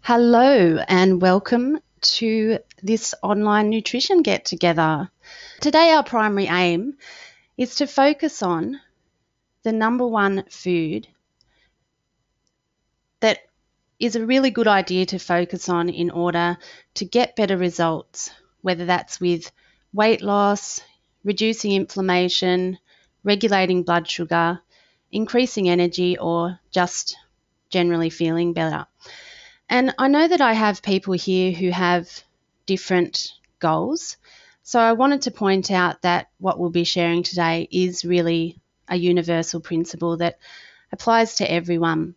Hello and welcome to this online nutrition get together. Today our primary aim is to focus on the number one food that is a really good idea to focus on in order to get better results, whether that's with weight loss, reducing inflammation, regulating blood sugar, increasing energy, or just generally feeling better. And I know that I have people here who have different goals. So I wanted to point out that what we'll be sharing today is really a universal principle that applies to everyone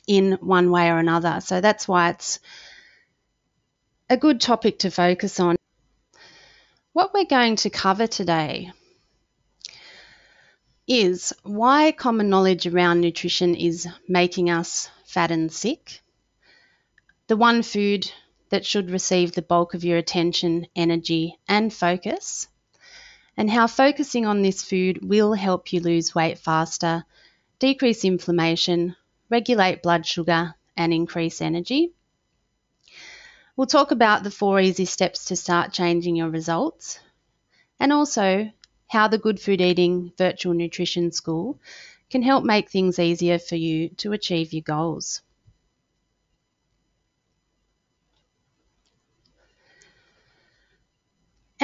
in one way or another. So that's why it's a good topic to focus on. What we're going to cover today is why common knowledge around nutrition is making us fat and sick, the one food that should receive the bulk of your attention, energy, and focus, and how focusing on this food will help you lose weight faster, decrease inflammation, regulate blood sugar, and increase energy. We'll talk about the 4 easy steps to start changing your results, and also how the Good Food Eating Virtual Nutrition School can help make things easier for you to achieve your goals.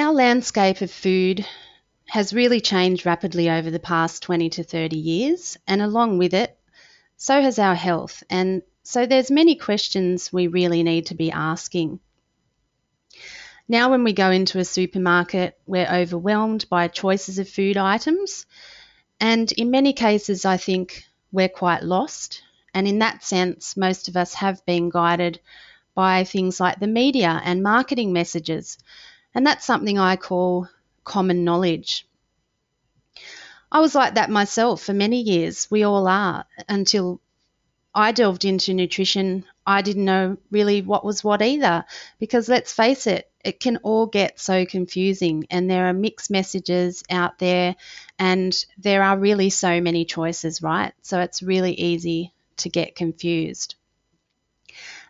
Our landscape of food has really changed rapidly over the past 20 to 30 years, and along with it, so has our health. And so there's many questions we really need to be asking. Now when we go into a supermarket, we're overwhelmed by choices of food items, and in many cases I think we're quite lost. And in that sense, most of us have been guided by things like the media and marketing messages. And that's something I call common knowledge. I was like that myself for many years. We all are. Until I delved into nutrition, I didn't know really what was what either. Because let's face it, it can all get so confusing, and there are mixed messages out there, and there are really so many choices, right? So it's really easy to get confused.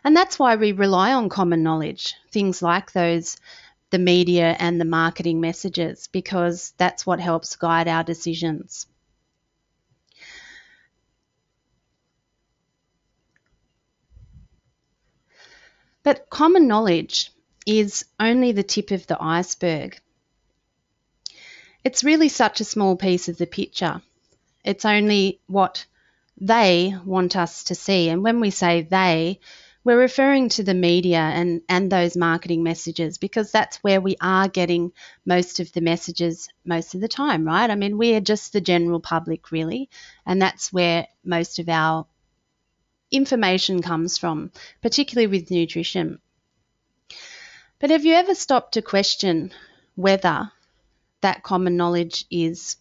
And that's why we rely on common knowledge, things like those, the media and the marketing messages, because that's what helps guide our decisions. But common knowledge is only the tip of the iceberg. It's really such a small piece of the picture. It's only what they want us to see. And when we say they, we're referring to the media and those marketing messages, because that's where we are getting most of the messages most of the time, right? I mean, we are just the general public, really, and that's where most of our information comes from, particularly with nutrition. But have you ever stopped to question whether that common knowledge is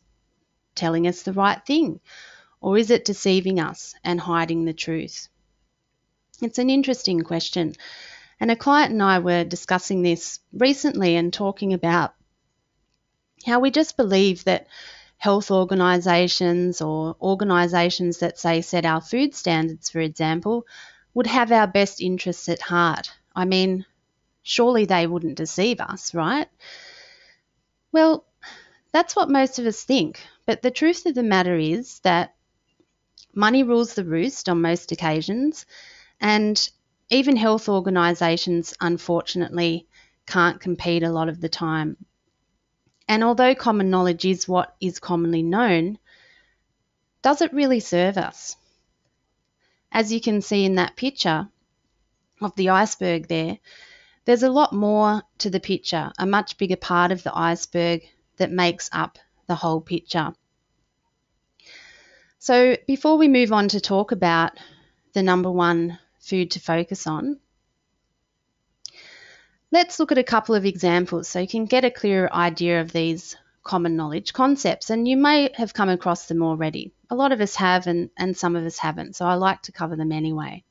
telling us the right thing, or is it deceiving us and hiding the truth? It's an interesting question. And a client and I were discussing this recently and talking about how we just believe that health organisations or organisations that say set our food standards, for example, would have our best interests at heart. I mean, surely they wouldn't deceive us, right? Well, that's what most of us think. But the truth of the matter is that money rules the roost on most occasions, and even health organisations, unfortunately, can't compete a lot of the time. And although common knowledge is what is commonly known, does it really serve us? As you can see in that picture of the iceberg there, there's a lot more to the picture, a much bigger part of the iceberg that makes up the whole picture. So before we move on to talk about the number one food to focus on, let's look at a couple of examples so you can get a clearer idea of these common knowledge concepts. And you may have come across them already. A lot of us have, and some of us haven't, so I like to cover them anyway.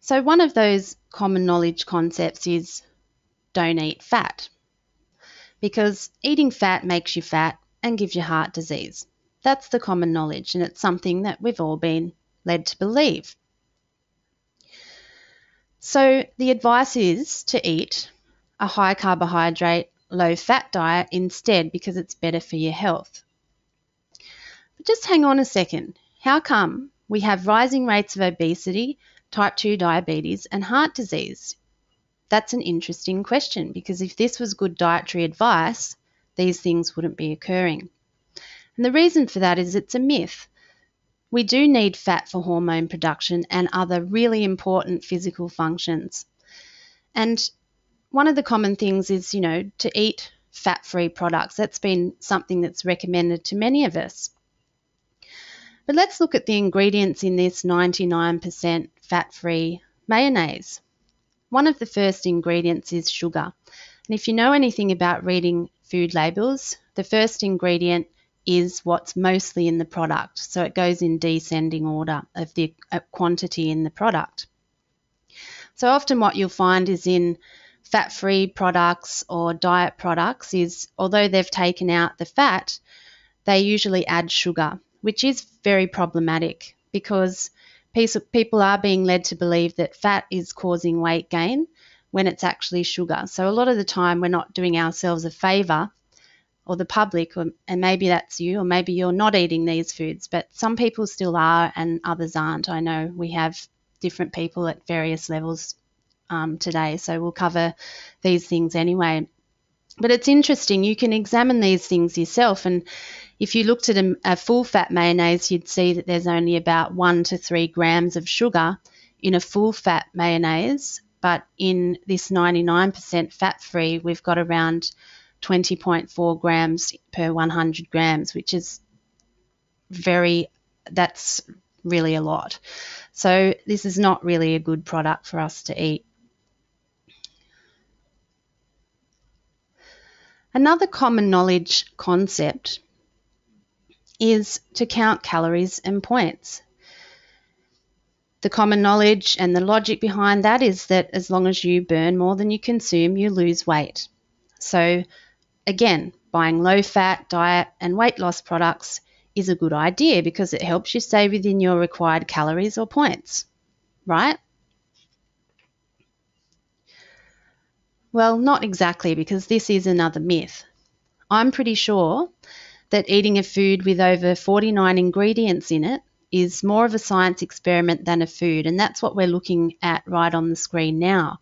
So one of those common knowledge concepts is don't eat fat, because eating fat makes you fat and gives you heart disease. That's the common knowledge, and it's something that we've all been led to believe. So the advice is to eat a high carbohydrate, low fat diet instead because it's better for your health. But just hang on a second. How come we have rising rates of obesity, type 2 diabetes, and heart disease? That's an interesting question because if this was good dietary advice, these things wouldn't be occurring. And the reason for that is it's a myth. We do need fat for hormone production and other really important physical functions. And one of the common things is, to eat fat-free products. That's been something that's recommended to many of us. But let's look at the ingredients in this 99% fat-free mayonnaise. One of the first ingredients is sugar. And if you know anything about reading food labels, the first ingredient is what's mostly in the product. So it goes in descending order of the quantity in the product. So often what you'll find is in fat-free products or diet products is, although they've taken out the fat, they usually add sugar, which is very problematic because people are being led to believe that fat is causing weight gain when it's actually sugar. So a lot of the time we're not doing ourselves a favour, or the public, and maybe that's you, or maybe you're not eating these foods, but some people still are and others aren't. I know we have different people at various levels today, so we'll cover these things anyway. But it's interesting, you can examine these things yourself, and if you looked at a full fat mayonnaise, you'd see that there's only about 1 to 3 grams of sugar in a full fat mayonnaise, but in this 99% fat free, we've got around 20.4 grams per 100 grams, which is that's really a lot. So this is not really a good product for us to eat. Another common knowledge concept is to count calories and points. The common knowledge and the logic behind that is that as long as you burn more than you consume, you lose weight. So again, buying low-fat diet and weight loss products is a good idea because it helps you stay within your required calories or points, right? Well, not exactly, because this is another myth. I'm pretty sure that eating a food with over 49 ingredients in it is more of a science experiment than a food, and that's what we're looking at right on the screen now,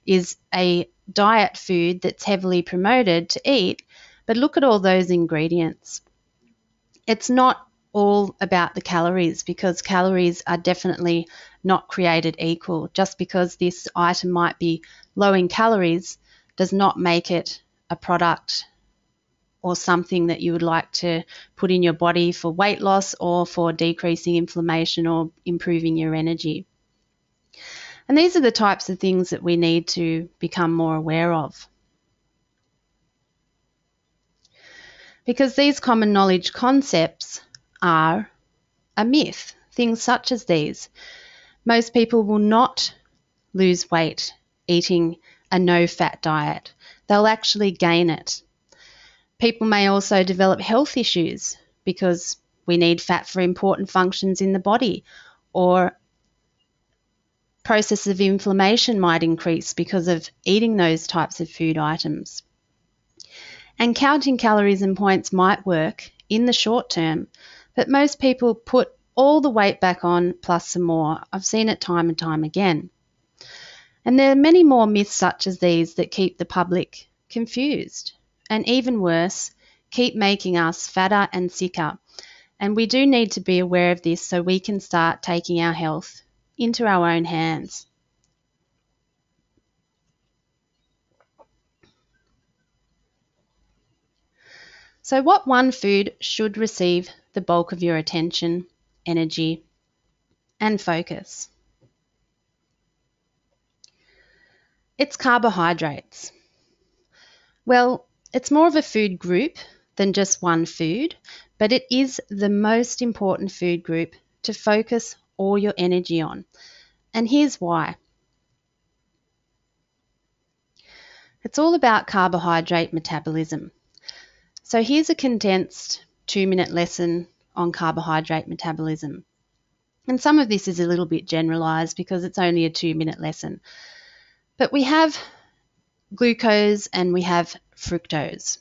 is a diet food that's heavily promoted to eat, but look at all those ingredients. It's not all about the calories because calories are definitely not created equal. Just because this item might be low in calories does not make it a product or something that you would like to put in your body for weight loss or for decreasing inflammation or improving your energy. And these are the types of things that we need to become more aware of. Because these common knowledge concepts are a myth. Things such as these. Most people will not lose weight eating a no-fat diet. They'll actually gain it. People may also develop health issues because we need fat for important functions in the body, or processes of inflammation might increase because of eating those types of food items. And counting calories and points might work in the short term, but most people put all the weight back on plus some more. I've seen it time and time again. And there are many more myths such as these that keep the public confused, and even worse, keep making us fatter and sicker. And we do need to be aware of this so we can start taking our health into our own hands. So what one food should receive the bulk of your attention, energy, and focus? It's carbohydrates. Well, it's more of a food group than just one food, but it is the most important food group to focus all your energy on. And here's why. It's all about carbohydrate metabolism. So here's a condensed 2-minute lesson on carbohydrate metabolism. And some of this is a little bit generalized because it's only a 2-minute lesson. But we have glucose and we have fructose.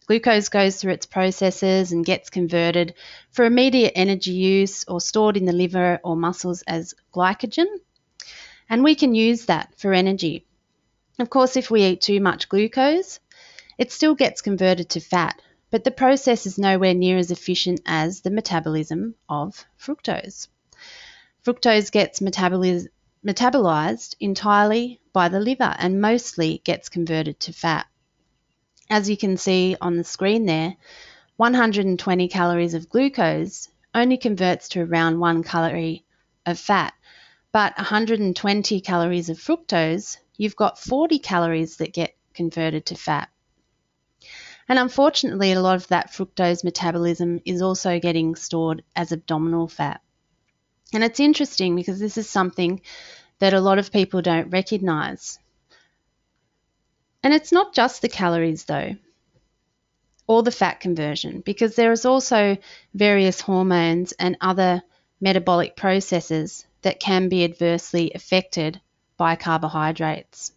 Glucose goes through its processes and gets converted for immediate energy use or stored in the liver or muscles as glycogen. And we can use that for energy. Of course, if we eat too much glucose, it still gets converted to fat, but the process is nowhere near as efficient as the metabolism of fructose. Fructose gets metabolized entirely by the liver and mostly gets converted to fat. As you can see on the screen there, 120 calories of glucose only converts to around 1 calorie of fat, but 120 calories of fructose, you've got 40 calories that get converted to fat. And unfortunately, a lot of that fructose metabolism is also getting stored as abdominal fat. And it's interesting because this is something that a lot of people don't recognize. And it's not just the calories though, or the fat conversion, because there is also various hormones and other metabolic processes that can be adversely affected by carbohydrates.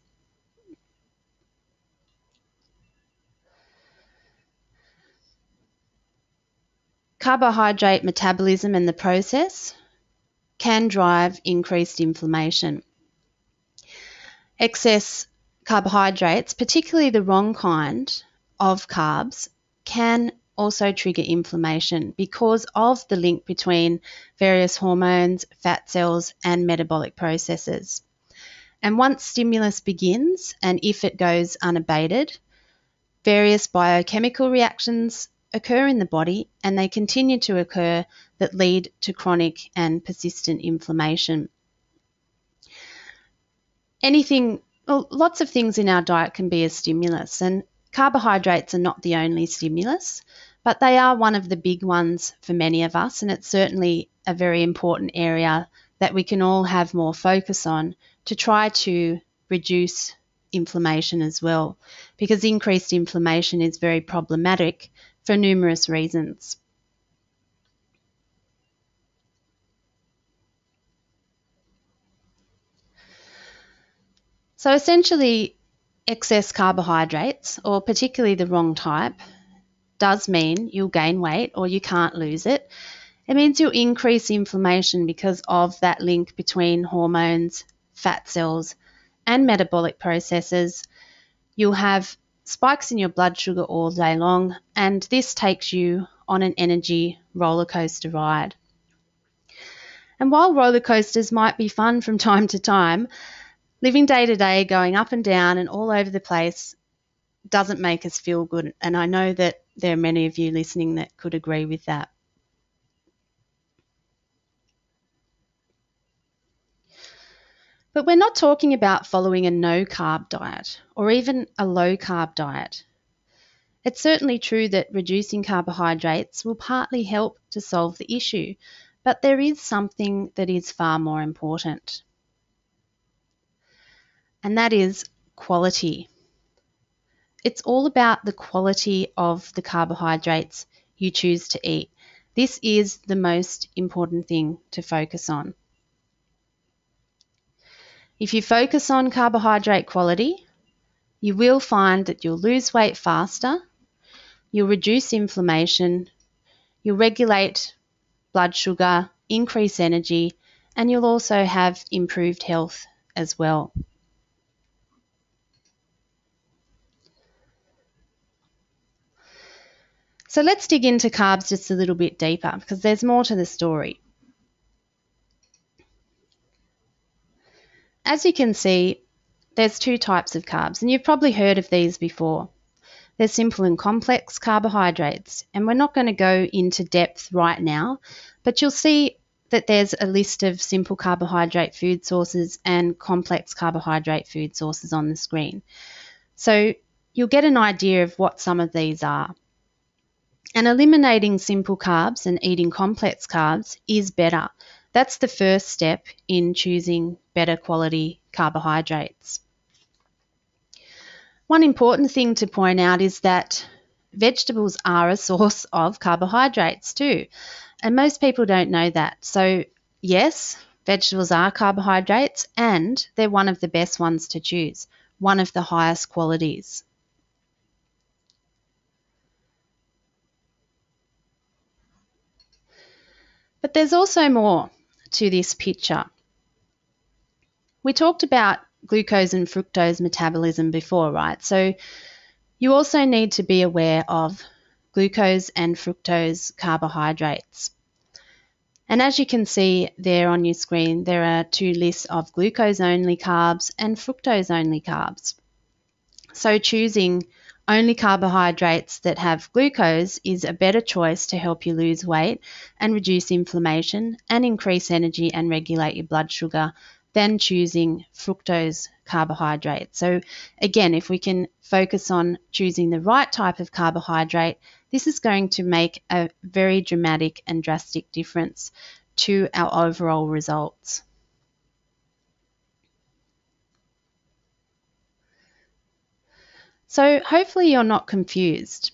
Carbohydrate metabolism and the process can drive increased inflammation. Excess carbohydrates, particularly the wrong kind of carbs, can also trigger inflammation because of the link between various hormones, fat cells, and metabolic processes. And once stimulus begins, and if it goes unabated, various biochemical reactions occur in the body, and they continue to occur that lead to chronic and persistent inflammation. Lots of things in our diet can be a stimulus, and carbohydrates are not the only stimulus, but they are one of the big ones for many of us, and it's certainly a very important area that we can all have more focus on to try to reduce inflammation as well, because increased inflammation is very problematic for numerous reasons. So essentially, excess carbohydrates, or particularly the wrong type, does mean you'll gain weight or you can't lose it. It means you'll increase inflammation because of that link between hormones, fat cells, and metabolic processes. You'll have spikes in your blood sugar all day long, and this takes you on an energy roller coaster ride. And while roller coasters might be fun from time to time, living day to day, going up and down and all over the place doesn't make us feel good. And I know that there are many of you listening that could agree with that. But we're not talking about following a no-carb diet or even a low-carb diet. It's certainly true that reducing carbohydrates will partly help to solve the issue, but there is something that is far more important, and that is quality. It's all about the quality of the carbohydrates you choose to eat. This is the most important thing to focus on. If you focus on carbohydrate quality, you will find that you'll lose weight faster, you'll reduce inflammation, you'll regulate blood sugar, increase energy, and you'll also have improved health as well. So let's dig into carbs just a little bit deeper because there's more to the story. As you can see, there's two types of carbs, and you've probably heard of these before. There's simple and complex carbohydrates, and we're not going to go into depth right now, but you'll see that there's a list of simple carbohydrate food sources and complex carbohydrate food sources on the screen. So you'll get an idea of what some of these are. And eliminating simple carbs and eating complex carbs is better. That's the first step in choosing better quality carbohydrates. One important thing to point out is that vegetables are a source of carbohydrates too, and most people don't know that. So yes, vegetables are carbohydrates, and they're one of the best ones to choose, one of the highest qualities. But there's also more to this picture. We talked about glucose and fructose metabolism before, right? So you also need to be aware of glucose and fructose carbohydrates. And as you can see there on your screen, there are two lists of glucose-only carbs and fructose-only carbs. So choosing only carbohydrates that have glucose is a better choice to help you lose weight and reduce inflammation and increase energy and regulate your blood sugar than choosing fructose carbohydrate. So again, if we can focus on choosing the right type of carbohydrate, this is going to make a very dramatic and drastic difference to our overall results. So hopefully you're not confused.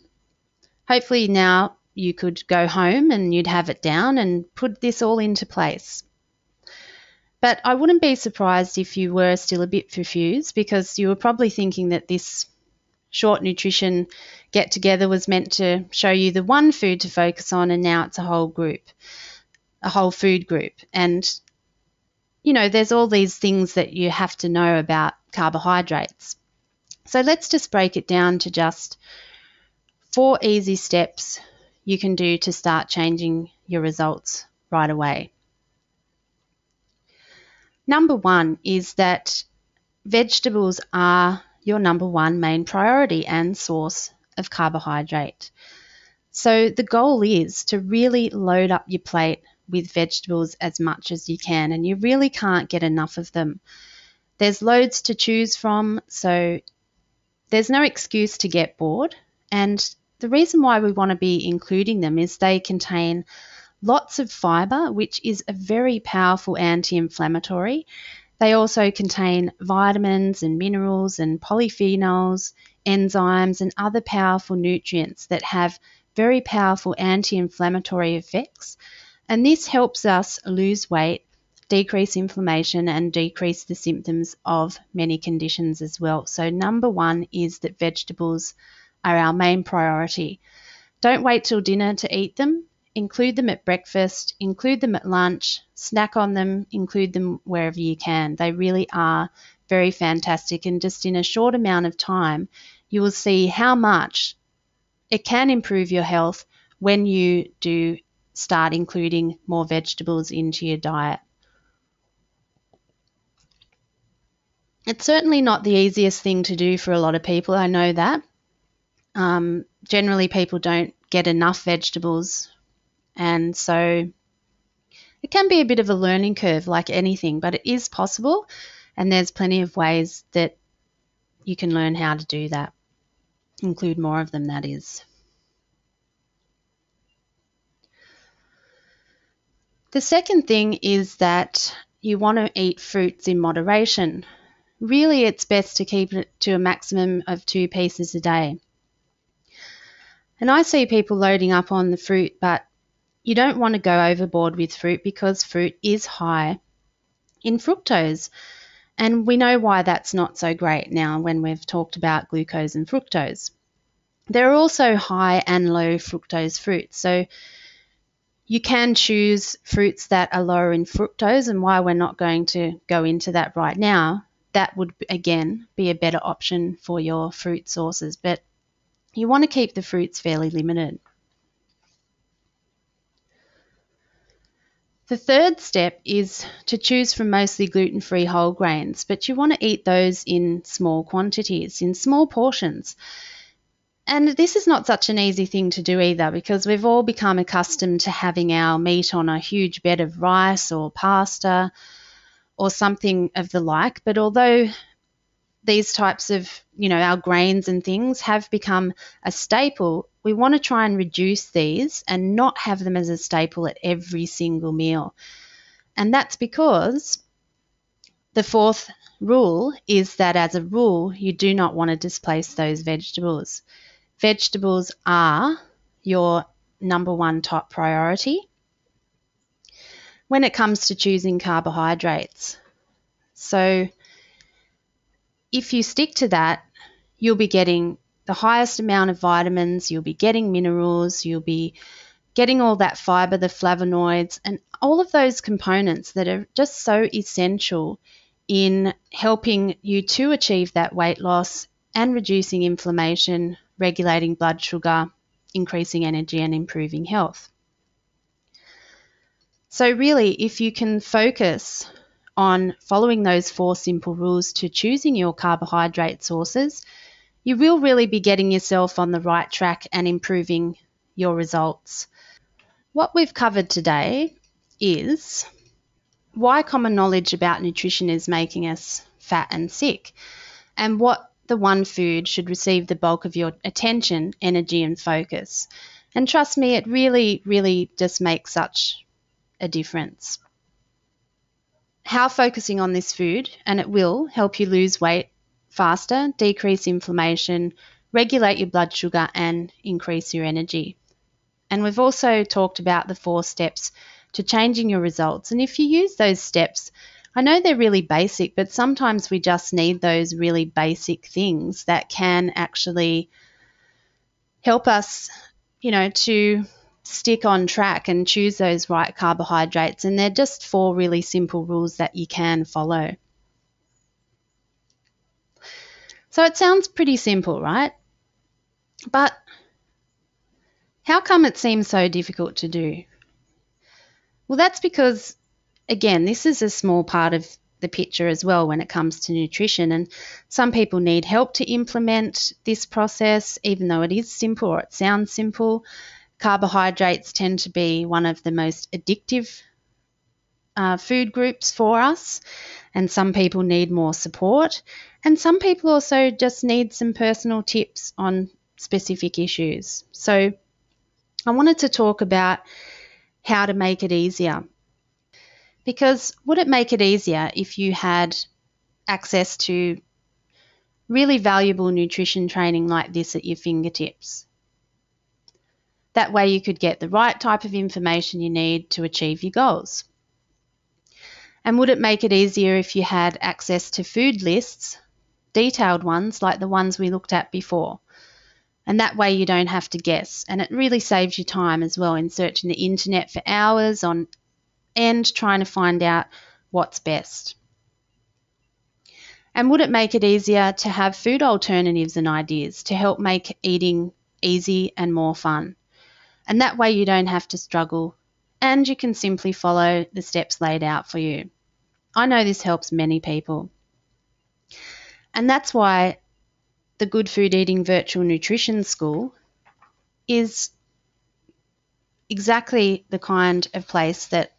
Hopefully now you could go home and you'd have it down and put this all into place. But I wouldn't be surprised if you were still a bit confused, because you were probably thinking that this short nutrition get together was meant to show you the one food to focus on, and now it's a whole group, a whole food group. And you know, there's all these things that you have to know about carbohydrates. So let's just break it down to just 4 easy steps you can do to start changing your results right away. Number 1 is that vegetables are your number 1 main priority and source of carbohydrate. So the goal is to really load up your plate with vegetables as much as you can, and you really can't get enough of them. There's loads to choose from, so there's no excuse to get bored. And the reason why we want to be including them is they contain lots of fiber, which is a very powerful anti-inflammatory. They also contain vitamins and minerals and polyphenols, enzymes, and other powerful nutrients that have very powerful anti-inflammatory effects. And this helps us lose weight, decrease inflammation, and decrease the symptoms of many conditions as well. So number 1 is that vegetables are our main priority. Don't wait till dinner to eat them. Include them at breakfast, include them at lunch, snack on them, include them wherever you can. They really are very fantastic, and just in a short amount of time, you will see how much it can improve your health when you do start including more vegetables into your diet. It's certainly not the easiest thing to do for a lot of people, I know that. Generally, people don't get enough vegetables, and so it can be a bit of a learning curve like anything, but it is possible, and there's plenty of ways that you can learn how to do that. Include more of them, that is. The second thing is that you want to eat fruits in moderation. Really, it's best to keep it to a maximum of 2 pieces a day. And I see people loading up on the fruit, but you don't want to go overboard with fruit, because fruit is high in fructose. And we know why that's not so great now when we've talked about glucose and fructose. There are also high and low fructose fruits. So you can choose fruits that are lower in fructose, and why we're not going to go into that right now, that would again be a better option for your fruit sources. But you want to keep the fruits fairly limited. The third step is to choose from mostly gluten-free whole grains, but you want to eat those in small quantities, in small portions. And this is not such an easy thing to do either, because we've all become accustomed to having our meat on a huge bed of rice or pasta or something of the like. But although these types of, our grains and things have become a staple, we want to try and reduce these and not have them as a staple at every single meal. And that's because the fourth rule is that, as a rule, you do not want to displace those vegetables. Vegetables are your number 1 top priority. when it comes to choosing carbohydrates. So if you stick to that, you'll be getting the highest amount of vitamins, you'll be getting minerals, you'll be getting all that fiber, the flavonoids, and all of those components that are just so essential in helping you to achieve that weight loss and reducing inflammation, regulating blood sugar, increasing energy, and improving health. So really, if you can focus on following those 4 simple rules to choosing your carbohydrate sources, you will really be getting yourself on the right track and improving your results. What we've covered today is why common knowledge about nutrition is making us fat and sick, and what the one food should receive the bulk of your attention, energy, and focus. And trust me, it really, really just makes such a difference. How focusing on this food, and it will help you lose weight faster, decrease inflammation, regulate your blood sugar, and increase your energy. And we've also talked about the 4 steps to changing your results. And if you use those steps, I know they're really basic, but sometimes we just need those really basic things that can actually help us, to stick on track and choose those right carbohydrates. And they're just 4 really simple rules that you can follow. So it sounds pretty simple, right? But how come it seems so difficult to do? Well, that's because, again, this is a small part of the picture as well when it comes to nutrition, and some people need help to implement this process, even though it is simple or it sounds simple. Carbohydrates tend to be one of the most addictive food groups for us, and some people need more support, and some people also just need some personal tips on specific issues. So I wanted to talk about how to make it easier. Because would it make it easier if you had access to really valuable nutrition training like this at your fingertips? That way you could get the right type of information you need to achieve your goals. And would it make it easier if you had access to food lists, detailed ones like the ones we looked at before? And that way you don't have to guess. And it really saves you time as well in searching the internet for hours on end trying to find out what's best. And would it make it easier to have food alternatives and ideas to help make eating easy and more fun? And that way you don't have to struggle and you can simply follow the steps laid out for you. I know this helps many people. And that's why the Good Food Eating Virtual Nutrition School is exactly the kind of place that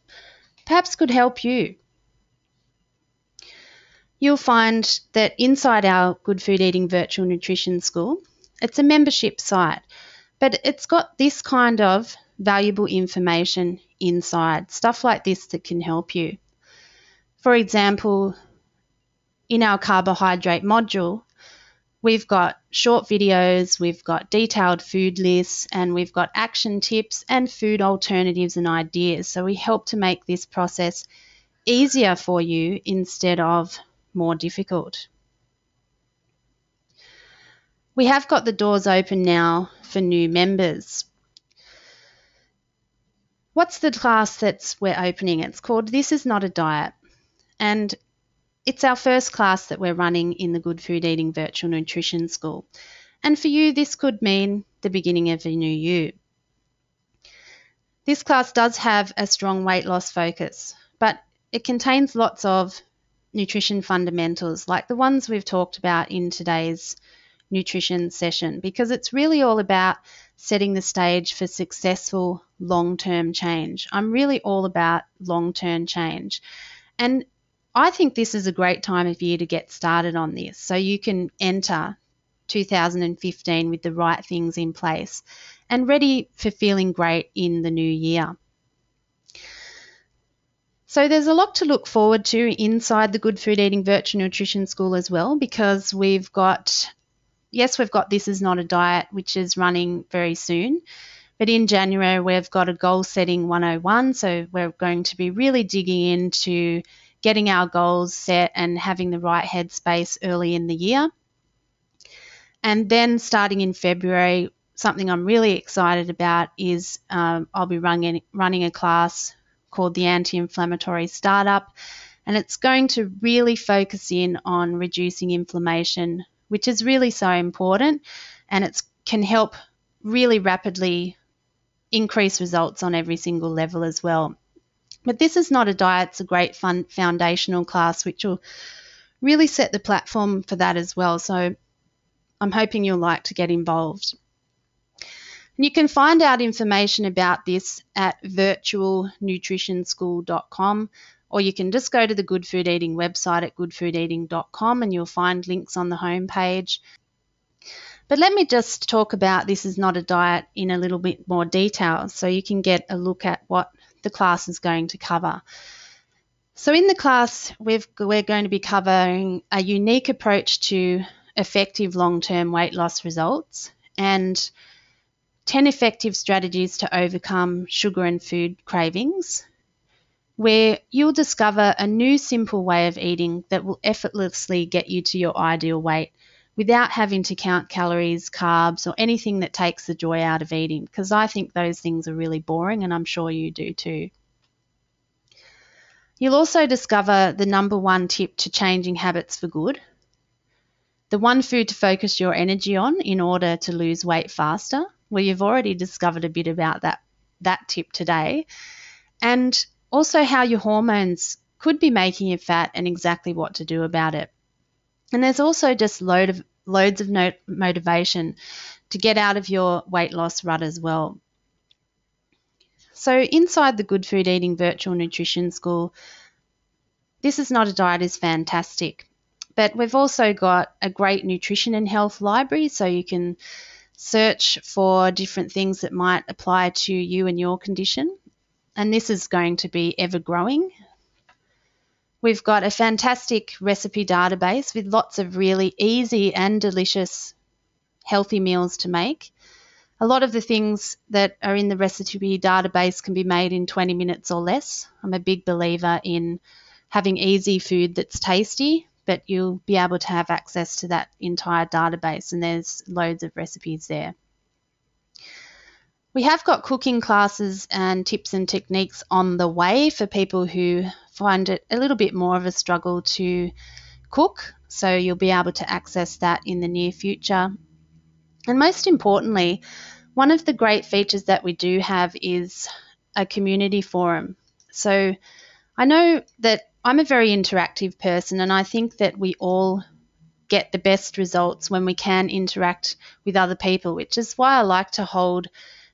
perhaps could help you. You'll find that inside our Good Food Eating Virtual Nutrition School, it's a membership site, but it's got this kind of valuable information inside, stuff like this that can help you. For example, in our carbohydrate module, we've got short videos, we've got detailed food lists, and we've got action tips and food alternatives and ideas. So we help to make this process easier for you instead of more difficult. We have got the doors open now for new members. What's the class we're opening? It's called This Is Not a Diet, and it's our first class that we're running in the Good Food Eating Virtual Nutrition School. And for you, this could mean the beginning of a new you. This class does have a strong weight loss focus, but it contains lots of nutrition fundamentals like the ones we've talked about in today's nutrition session, because it's really all about setting the stage for successful long-term change. I'm really all about long-term change. And I think this is a great time of year to get started on this so you can enter 2015 with the right things in place and ready for feeling great in the new year. So there's a lot to look forward to inside the Good Food Eating Virtual Nutrition School as well, because we've got This Is Not a Diet, which is running very soon. But in January, we've got a goal setting 101. So we're going to be really digging into getting our goals set and having the right headspace early in the year. And then starting in February, something I'm really excited about is I'll be running a class called the Anti-Inflammatory Startup. And it's going to really focus in on reducing inflammation, which is really so important. And it can help really rapidly increase results on every single level as well. But this is not a diet, it's a great fun foundational class which will really set the platform for that as well. So I'm hoping you'll like to get involved. And you can find out information about this at virtualnutritionschool.com, or you can just go to the Good Food Eating website at goodfoodeating.com and you'll find links on the homepage. But let me just talk about This Is Not a Diet in a little bit more detail so you can get a look at what the class is going to cover. So in the class, we're going to be covering a unique approach to effective long-term weight loss results and 10 effective strategies to overcome sugar and food cravings, where you'll discover a new simple way of eating that will effortlessly get you to your ideal weight without having to count calories, carbs, or anything that takes the joy out of eating, because I think those things are really boring, and I'm sure you do too. You'll also discover the number one tip to changing habits for good, the one food to focus your energy on in order to lose weight faster. Well, you've already discovered a bit about that tip today, and also how your hormones could be making you fat and exactly what to do about it. And there's also just loads of motivation to get out of your weight loss rut as well. So inside the Good Food Eating Virtual Nutrition School, This Is Not a Diet is fantastic. But we've also got a great nutrition and health library, so you can search for different things that might apply to you and your condition. And this is going to be ever growing. We've got a fantastic recipe database with lots of really easy and delicious healthy meals to make. A lot of the things that are in the recipe database can be made in 20 minutes or less. I'm a big believer in having easy food that's tasty, but you'll be able to have access to that entire database, and there's loads of recipes there. We have got cooking classes and tips and techniques on the way for people who find it a little bit more of a struggle to cook, so you'll be able to access that in the near future. And most importantly, one of the great features that we do have is a community forum. So I know that I'm a very interactive person, and I think that we all get the best results when we can interact with other people, which is why I like to hold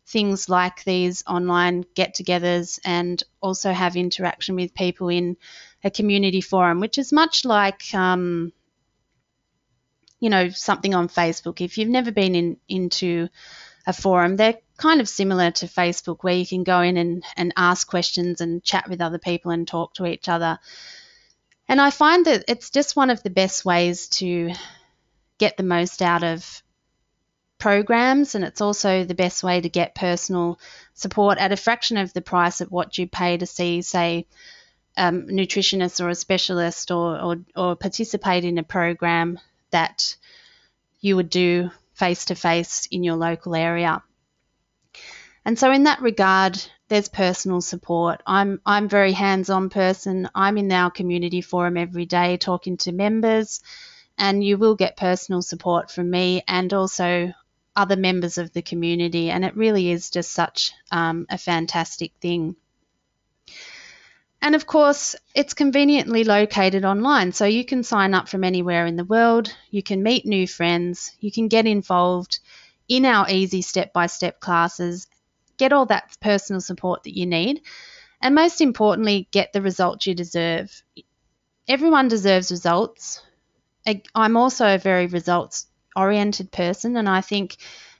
things like these online get-togethers and also have interaction with people in a community forum, which is much like, something on Facebook. If you've never been into a forum, they're kind of similar to Facebook, where you can go in and ask questions and chat with other people and talk to each other. And I find that it's just one of the best ways to get the most out of programs, and it's also the best way to get personal support at a fraction of the price of what you pay to see, say, a nutritionist or a specialist or participate in a program that you would do face-to-face in your local area. And so in that regard, there's personal support. I'm a very hands-on person. I'm in our community forum every day talking to members, and you will get personal support from me and also other members of the community, and it really is just such a fantastic thing. And of course, it's conveniently located online, so you can sign up from anywhere in the world, you can meet new friends, you can get involved in our easy step-by-step classes, get all that personal support that you need, and most importantly, get the results you deserve. Everyone deserves results. I'm also a very results-oriented person, and I think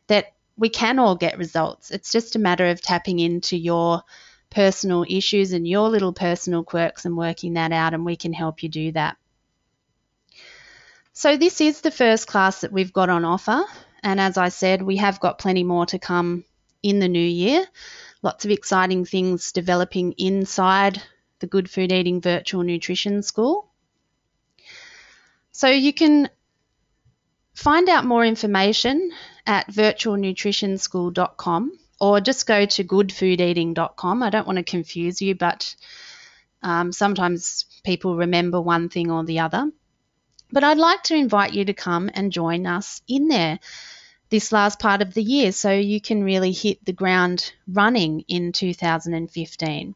that we can all get results. It's just a matter of tapping into your personal issues and your little personal quirks and working that out, and we can help you do that. So this is the first class that we've got on offer, and as I said, we have got plenty more to come in the new year. Lots of exciting things developing inside the Good Food Eating Virtual Nutrition School. So you can find out more information at virtualnutritionschool.com, or just go to goodfoodeating.com. I don't want to confuse you, but sometimes people remember one thing or the other. But I'd like to invite you to come and join us in there this last part of the year so you can really hit the ground running in 2015.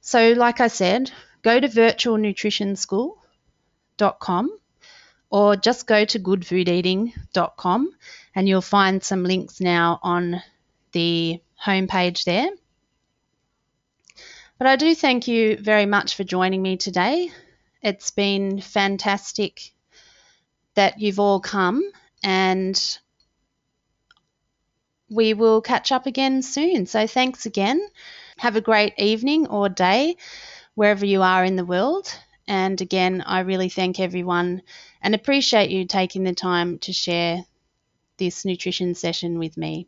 So like I said, go to virtualnutritionschool.com or just go to goodfoodeating.com and you'll find some links now on the homepage there. But I do thank you very much for joining me today. It's been fantastic that you've all come, and we will catch up again soon. So thanks again. Have a great evening or day wherever you are in the world. And again, I really thank everyone and appreciate you taking the time to share this nutrition session with me.